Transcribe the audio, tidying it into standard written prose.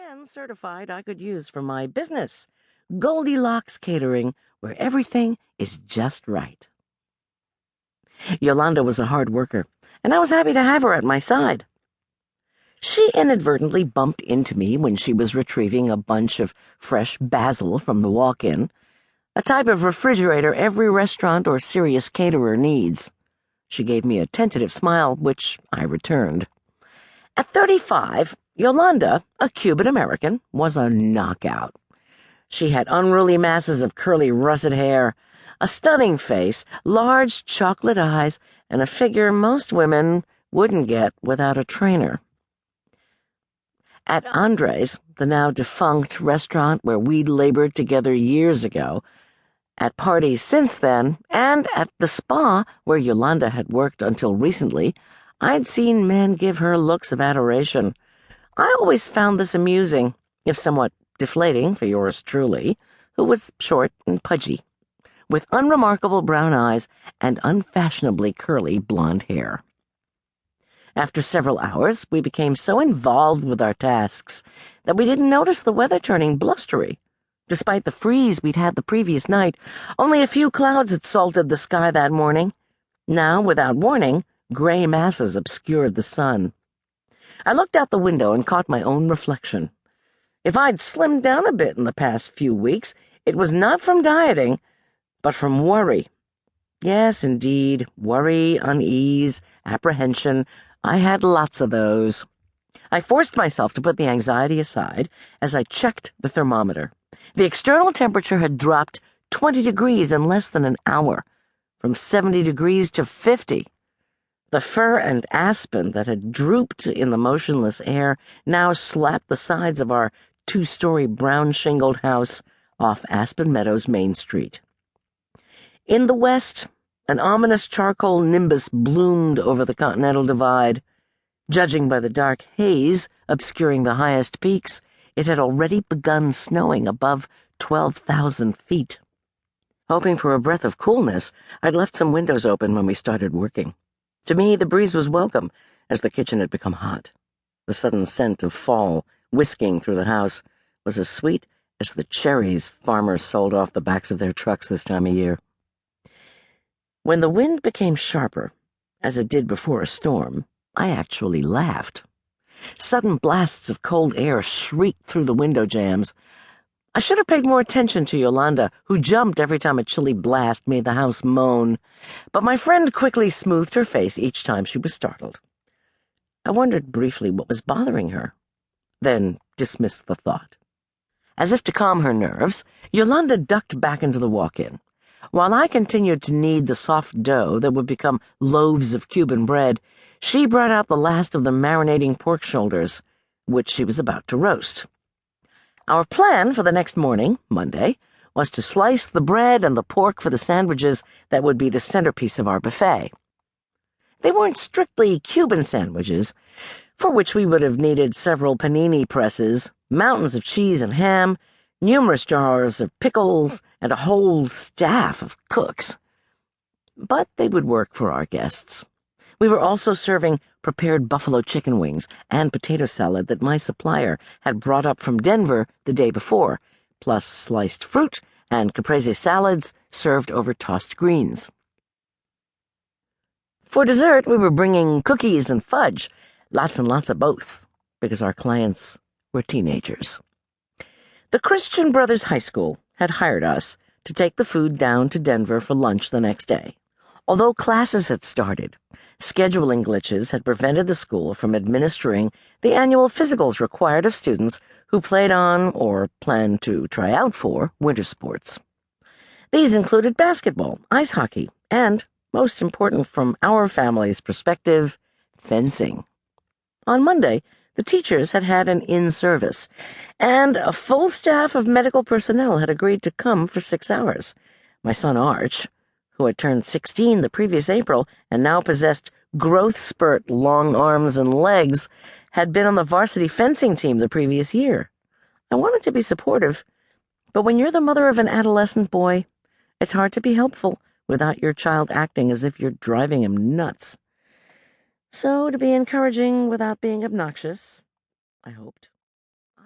and certified I could use for my business, Goldilocks Catering, where everything is just right. Yolanda was a hard worker, and I was happy to have her at my side. She inadvertently bumped into me when she was retrieving a bunch of fresh basil from the walk-in, a type of refrigerator every restaurant or serious caterer needs. She gave me a tentative smile, which I returned. At 35, Yolanda, a Cuban-American, was a knockout. She had unruly masses of curly russet hair, a stunning face, large chocolate eyes, and a figure most women wouldn't get without a trainer. At Andre's, the now defunct restaurant where we'd labored together years ago, at parties since then, and at the spa where Yolanda had worked until recently, I'd seen men give her looks of adoration. I always found this amusing, if somewhat deflating for yours truly, who was short and pudgy, with unremarkable brown eyes and unfashionably curly blonde hair. After several hours, we became so involved with our tasks that we didn't notice the weather turning blustery. Despite the freeze we'd had the previous night, only a few clouds had salted the sky that morning. Now, without warning, gray masses obscured the sun. I looked out the window and caught my own reflection. If I'd slimmed down a bit in the past few weeks, it was not from dieting, but from worry. Yes, indeed, worry, unease, apprehension. I had lots of those. I forced myself to put the anxiety aside as I checked the thermometer. The external temperature had dropped 20 degrees in less than an hour, from 70 degrees to 50. The fir and aspen that had drooped in the motionless air now slapped the sides of our 2-story brown-shingled house off Aspen Meadows Main Street. In the west, an ominous charcoal nimbus bloomed over the Continental Divide. Judging by the dark haze obscuring the highest peaks, it had already begun snowing above 12,000 feet. Hoping for a breath of coolness, I'd left some windows open when we started working. To me, the breeze was welcome, as the kitchen had become hot. The sudden scent of fall, whisking through the house, was as sweet as the cherries farmers sold off the backs of their trucks this time of year. When the wind became sharper, as it did before a storm, I actually laughed. Sudden blasts of cold air shrieked through the window jambs. I should have paid more attention to Yolanda, who jumped every time a chilly blast made the house moan, but my friend quickly smoothed her face each time she was startled. I wondered briefly what was bothering her, then dismissed the thought. As if to calm her nerves, Yolanda ducked back into the walk-in. While I continued to knead the soft dough that would become loaves of Cuban bread, she brought out the last of the marinating pork shoulders, which she was about to roast. Our plan for the next morning, Monday, was to slice the bread and the pork for the sandwiches that would be the centerpiece of our buffet. They weren't strictly Cuban sandwiches, for which we would have needed several panini presses, mountains of cheese and ham, numerous jars of pickles, and a whole staff of cooks. But they would work for our guests. We were also serving prepared buffalo chicken wings and potato salad that my supplier had brought up from Denver the day before, plus sliced fruit and caprese salads served over tossed greens. For dessert, we were bringing cookies and fudge, lots and lots of both, because our clients were teenagers. The Christian Brothers High School had hired us to take the food down to Denver for lunch the next day. Although classes had started, scheduling glitches had prevented the school from administering the annual physicals required of students who played on, or planned to try out for, winter sports. These included basketball, ice hockey, and, most important from our family's perspective, fencing. On Monday, the teachers had had an in-service, and a full staff of medical personnel had agreed to come for 6 hours. My son Arch, who had turned 16 the previous April and now possessed growth spurt long arms and legs, had been on the varsity fencing team the previous year. I wanted to be supportive, but when you're the mother of an adolescent boy, it's hard to be helpful without your child acting as if you're driving him nuts. So, to be encouraging without being obnoxious, I hoped.